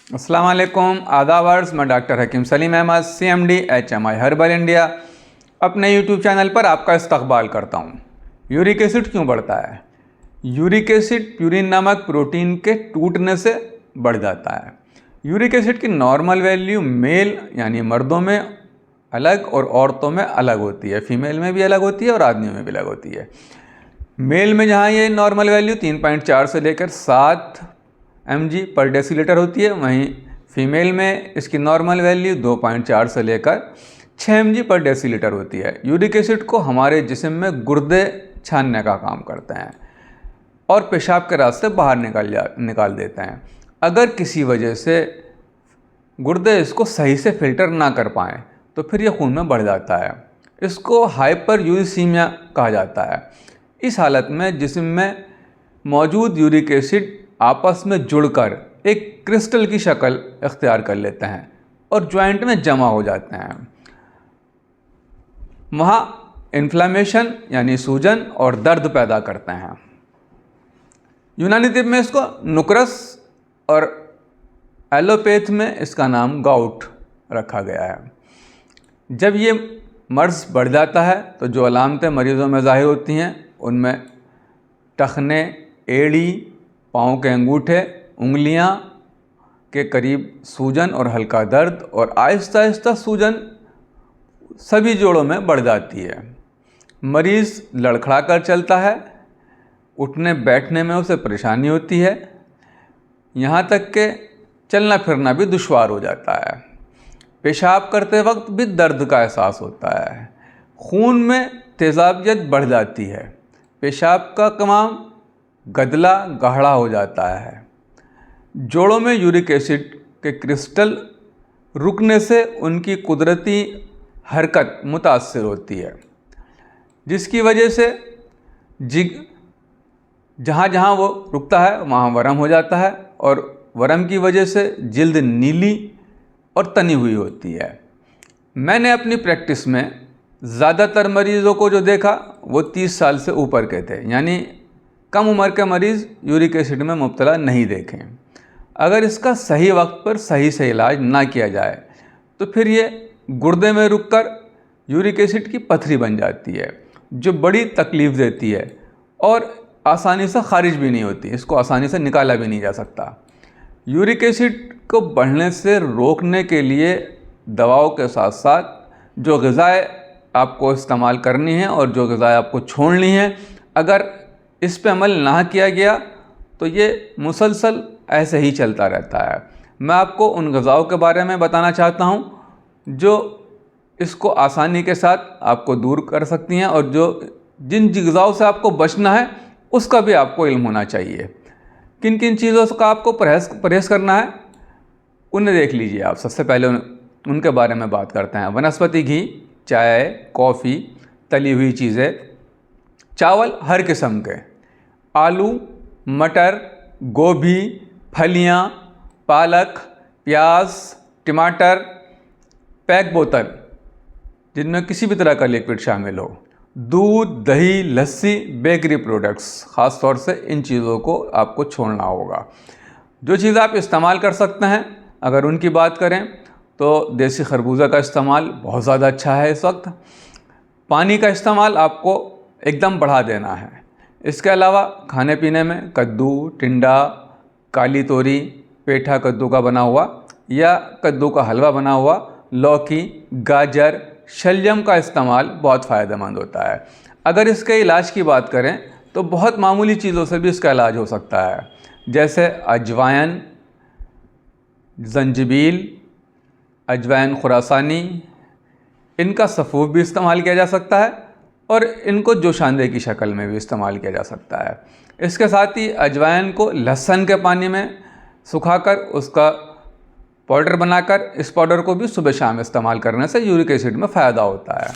अस्सलाम वालेकुम, आदावर्स। मैं doctor Hakim Saleem Ahmad, CMD HMI herbal India, अपने यूट्यूब चैनल पर आपका इस्तकबाल करता हूँ। यूरिक एसिड क्यों बढ़ता है? यूरिक एसिड प्यूरिन नामक प्रोटीन के टूटने से बढ़ जाता है। यूरिक एसिड की नॉर्मल वैल्यू मेल यानी मर्दों में अलग और औरतों में अलग होती है। फीमेल में भी अलग होती है और आदमियों में भी अलग होती है। मेल में जहाँ ये नॉर्मल वैल्यू 3.4 से लेकर 7 mg पर डेसीलीटर होती है, वहीं फीमेल में इसकी नॉर्मल वैल्यू 2.4 से लेकर 6 mg पर डेसीलीटर होती है। यूरिक एसिड को हमारे जिस्म में गुर्दे छानने का काम करते हैं और पेशाब के रास्ते बाहर निकाल देते हैं। अगर किसी वजह से गुर्दे इसको सही से फिल्टर ना कर पाएँ तो फिर यह खून में बढ़ जाता है। इसको हाइपरयूरिसीमिया कहा जाता है। इस हालत में जिस्म में मौजूद यूरिक एसिड आपस में जुड़कर एक क्रिस्टल की शक्ल इख्तियार कर लेते हैं और जॉइंट में जमा हो जाते हैं। वहाँ इन्फ्लेमेशन यानी सूजन और दर्द पैदा करते हैं। यूनानी तिब में इसको नुक्रस और एलोपैथ में इसका नाम गाउट रखा गया है। जब ये मर्ज बढ़ जाता है तो जो अलामतें मरीज़ों में ज़ाहिर होती हैं उनमें टखने, एड़ी, पाँव के अंगूठे, उंगलियां के करीब सूजन और हल्का दर्द और आहिस्ता आहिस्ता सूजन सभी जोड़ों में बढ़ जाती है। मरीज़ लड़खड़ा कर चलता है, उठने बैठने में उसे परेशानी होती है, यहाँ तक कि चलना फिरना भी दुश्वार हो जाता है। पेशाब करते वक्त भी दर्द का एहसास होता है। खून में तेज़ाबियत बढ़ जाती है। पेशाब का कमाम गदला गाढ़ा हो जाता है। जोड़ों में यूरिक एसिड के क्रिस्टल रुकने से उनकी कुदरती हरकत मुतासर होती है, जिसकी वजह से जहाँ जहाँ वो रुकता है वहाँ वरम हो जाता है और वरम की वजह से जिल्द नीली और तनी हुई होती है। मैंने अपनी प्रैक्टिस में ज़्यादातर मरीज़ों को जो देखा वो 30 साल से ऊपर के थे, यानी कम उम्र के मरीज़ यूरिक एसिड में मुब्तला नहीं देखें। अगर इसका सही वक्त पर सही से इलाज ना किया जाए तो फिर ये गुर्दे में रुककर यूरिक एसिड की पथरी बन जाती है, जो बड़ी तकलीफ़ देती है और आसानी से खारिज भी नहीं होती। इसको आसानी से निकाला भी नहीं जा सकता। यूरिक एसिड को बढ़ने से रोकने के लिए दवाओं के साथ साथ जो ग़िज़ाएँ आपको इस्तेमाल करनी है और जो ग़िज़ाएँ आपको छोड़नी है, अगर इस पे अमल ना किया गया तो ये मुसलसल ऐसे ही चलता रहता है। मैं आपको उन ग़िज़ाओं के बारे में बताना चाहता हूँ जो इसको आसानी के साथ आपको दूर कर सकती हैं और जिन ग़िज़ाओं से आपको बचना है उसका भी आपको इल्म होना चाहिए। किन किन चीज़ों का आपको परहेज़ करना है उन्हें देख लीजिए आप। सबसे पहले उनके बारे में बात करते हैं। वनस्पति घी, चाय, कॉफ़ी, तली हुई चीज़ें, चावल हर किस्म के, आलू, मटर, गोभी, फलियां, पालक, प्याज, टमाटर, पैक बोतल जिनमें किसी भी तरह का लिक्विड शामिल हो, दूध, दही, लस्सी, बेकरी प्रोडक्ट्स, ख़ास तौर से इन चीज़ों को आपको छोड़ना होगा। जो चीज़ आप इस्तेमाल कर सकते हैं, अगर उनकी बात करें तो देसी खरबूजा का इस्तेमाल बहुत ज़्यादा अच्छा है। इस वक्त पानी का इस्तेमाल आपको एकदम बढ़ा देना है। इसके अलावा खाने पीने में कद्दू, टिंडा, काली तोरी, पेठा कद्दू का बना हुआ या कद्दू का हलवा बना हुआ, लौकी, गाजर, शलजम का इस्तेमाल बहुत फ़ायदेमंद होता है। अगर इसके इलाज की बात करें तो बहुत मामूली चीज़ों से भी इसका इलाज हो सकता है, जैसे अजवाइन, जंजीबील, अजवाइन खुरासानी, इनका सफ़ूफ भी इस्तेमाल किया जा सकता है और इनको जोशांदे की शक्ल में भी इस्तेमाल किया जा सकता है। इसके साथ ही अजवाइन को लहसुन के पानी में सुखाकर उसका पाउडर बनाकर इस पाउडर को भी सुबह शाम इस्तेमाल करने से यूरिक एसिड में फ़ायदा होता है।